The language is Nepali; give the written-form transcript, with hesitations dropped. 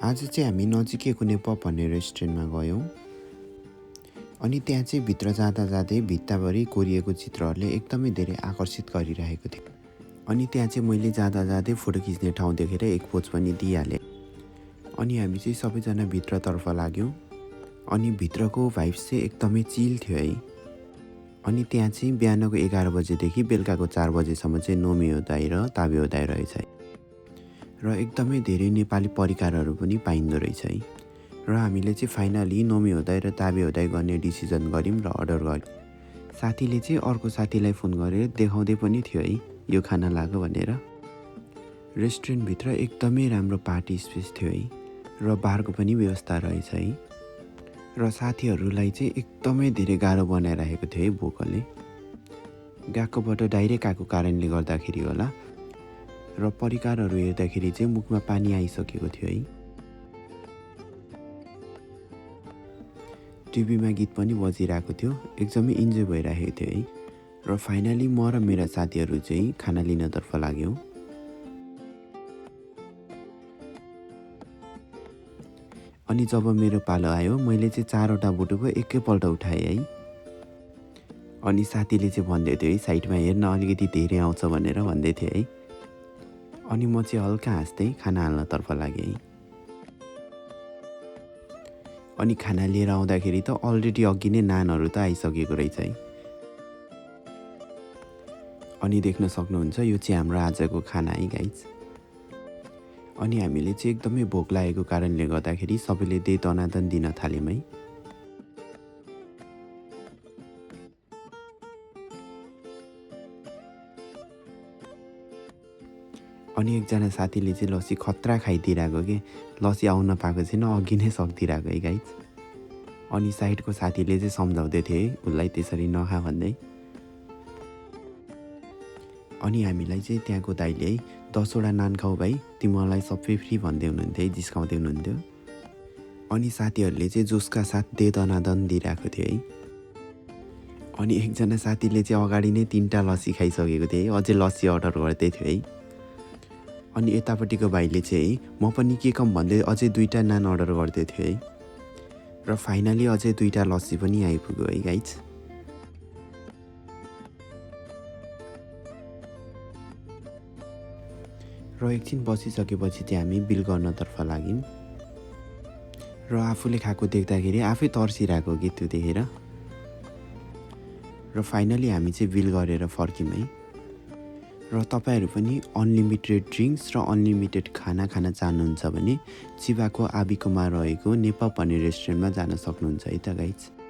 आज चाहिँ हामी नजिकैको नेपा भन्ने रेस्टुरेन्टमा गयौँ। अनि त्यहाँ चाहिँ भित्र जाँदै भित्ताभरि कोरिएको चित्रहरूले एकदमै धेरै आकर्षित गरिरहेको थियो। अनि त्यहाँ चाहिँ मैले जाँदै फोटो खिच्ने ठाउँ देखेर एक पोज पनि दिइहालेँ। अनि हामी चाहिँ सबैजना भित्रतर्फ लाग्यौँ। अनि भित्रको भाइब्स चाहिँ एकदमै चिल थियो है। अनि त्यहाँ चाहिँ बिहानको 11 बजेदेखि बेलुकाको 4 बजेसम्म चाहिँ नोमी होदाई र ताबे होदाई रहेछ है। र एकदमै धेरै नेपाली परिकारहरू पनि पाइँदो रहेछ है। र हामीले चाहिँ फाइनली नोमी होदाई र ताबे होदाई गर्ने डिसिजन गऱ्यौँ र अर्डर गऱ्यौँ। साथीले चाहिँ अर्को साथीलाई फोन गरेर देखाउँदै पनि थियो है यो खाना लाग्यो भनेर। रेस्टुरेन्टभित्र एकदमै राम्रो पार्टी स्पेस थियो है। र बारको पनि व्यवस्था रहेछ है। र साथीहरूलाई चाहिँ एकदमै धेरै गाह्रो बनाइरहेको थियो है भोकले। गएकोबाट डाइरेक्ट आएको कारणले गर्दाखेरि होला। र परिकारहरू हेर्दाखेरि चाहिँ मुखमा पानी आइसकेको थियो है। टिभीमा गीत पनि बजिरहेको थियो, एकदमै इन्जोय भइरहेको थियो है। र फाइनली म र मेरा साथीहरू चाहिँ खाना लिनतर्फ लाग्यौँ। अनि जब मेरो पालो आयो मैले चाहिँ 4वटा बुटुको एकैपल्ट उठाएँ है। अनि साथीले चाहिँ भन्दै थियो है साइडमा हेर्न अलिकति धेरै आउँछ भनेर भन्दै थियो है। अनि म चाहिँ हल्का हाँस्दै खाना हाल्नतर्फ लागेँ है। अनि खाना लिएर आउँदाखेरि त अलरेडी अघि नै नानहरू त आइसकेको रहेछ है। अनि देख्न सक्नुहुन्छ यो चाहिँ हाम्रो आजको खाना है गाइज। अनि हामीले चाहिँ एकदमै भोक लागेको कारणले गर्दाखेरि सबैले त्यही दनादन दिन थाल्यौँ है। अनि एकजना साथीले चाहिँ लस्सी खतरा खाइदिरहेको के लस्सी आउन पाएको छैन अघि नै सक्दिरहेको है गाइज। अनि साइडको साथीले चाहिँ सम्झाउँदै थियो है उसलाई त्यसरी नखा भन्दै। अनि हामीलाई चाहिँ त्यहाँको दाइले है 10वटा नान खाऊ भाइ तिमीलाई सबै फ्री भन्दै हुनुहुन्थ्यो है, जिस्काउँदै हुनुहुन्थ्यो। अनि साथीहरूले चाहिँ जोसका साथ दे दनादन दिइरहेको थियो है। अनि एकजना साथीले चाहिँ अगाडि नै 3टा लस्सी खाइसकेको थियो है, अझै लस्सी अर्डर गर्दै थियो है। अनि यतापट्टिको भाइले चाहिँ म पनि के कम भन्दै अझै 2टा नान अर्डर गर्दै थियो है। र फाइनली अझै 2टा लस्सी पनि आइपुग्यो है गाइज। र एकछिन बसिसकेपछि चाहिँ हामी बिल गर्नतर्फ लाग्यौँ। र आफूले खाएको देख्दाखेरि आफै तर्सिरहेको कि त्यो देखेर। र फाइनली हामी चाहिँ बिल गरेर फर्क्यौँ है। र तपाईहरू पनि अनलिमिटेड ड्रिङ्क्स र अनलिमिटेड खाना खान चाहनुहुन्छ भने चिबाको आबिकोमा रहेको नेपा भन्ने रेस्टुरेन्टमा जान सक्नुहुन्छ है त गाइज।